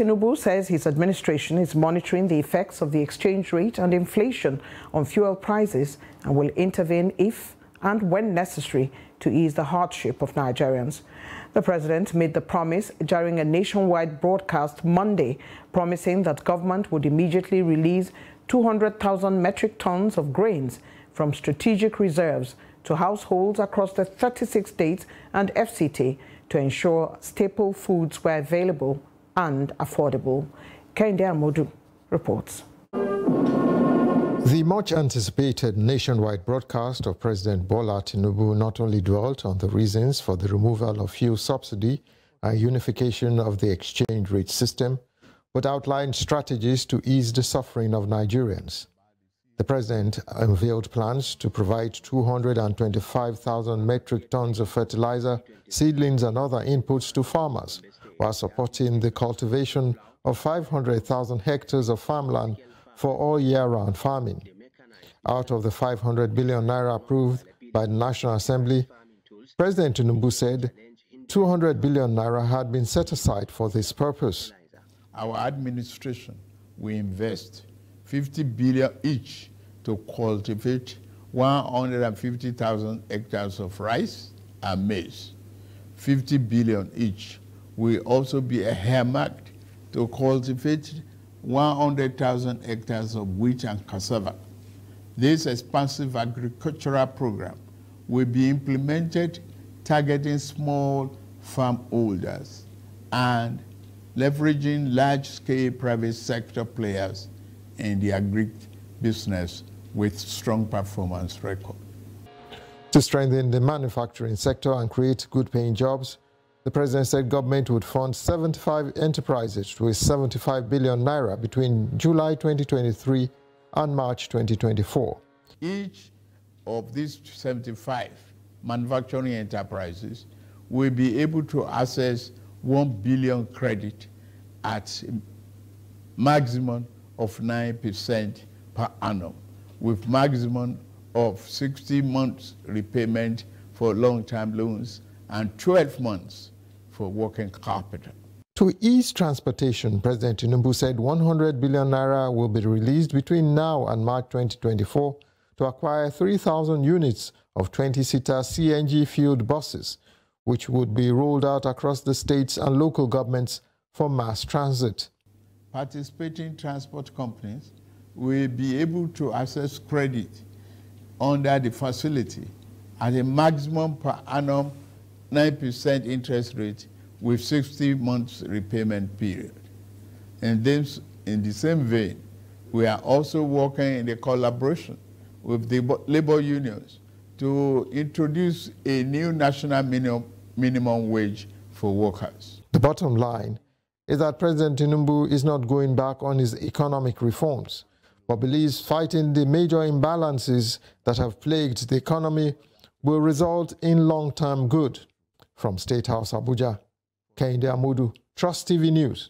Tinubu says his administration is monitoring the effects of the exchange rate and inflation on fuel prices and will intervene if and when necessary to ease the hardship of Nigerians. The president made the promise during a nationwide broadcast Monday, promising that government would immediately release 200,000 metric tons of grains from strategic reserves to households across the 36 states and FCT to ensure staple foods were available and affordable. Modu reports. The much-anticipated nationwide broadcast of President Bola Tinubu not only dwelt on the reasons for the removal of fuel subsidy and unification of the exchange rate system, but outlined strategies to ease the suffering of Nigerians. The president unveiled plans to provide 225,000 metric tons of fertilizer, seedlings and other inputs to farmers, while supporting the cultivation of 500,000 hectares of farmland for all year-round farming. Out of the 500 billion naira approved by the National Assembly, President Tinubu said 200 billion naira had been set aside for this purpose. Our administration will invest 50 billion each to cultivate 150,000 hectares of rice and maize. 50 billion each will also be earmarked to cultivate 100,000 hectares of wheat and cassava. This expansive agricultural program will be implemented targeting small farm holders and leveraging large-scale private sector players in the agri-business with strong performance record. To strengthen the manufacturing sector and create good-paying jobs, the president said government would fund 75 enterprises with 75 billion naira between July 2023 and March 2024. Each of these 75 manufacturing enterprises will be able to access 1 billion credit at maximum of 9% per annum, with maximum of 60 months repayment for long-term loans and 12 months for working capital. To ease transportation, President Tinubu said 100 billion naira will be released between now and March 2024 to acquire 3,000 units of 20-seater CNG-fueled buses, which would be rolled out across the states and local governments for mass transit. Participating transport companies will be able to access credit under the facility at a maximum per annum 9% interest rate with 60 months repayment period. And then, in the same vein, we are also working in a collaboration with the labor unions to introduce a new national minimum wage for workers. The bottom line is that President Tinubu is not going back on his economic reforms, but believes fighting the major imbalances that have plagued the economy will result in long-term good. From State House, Abuja, Modu, Trust TV News.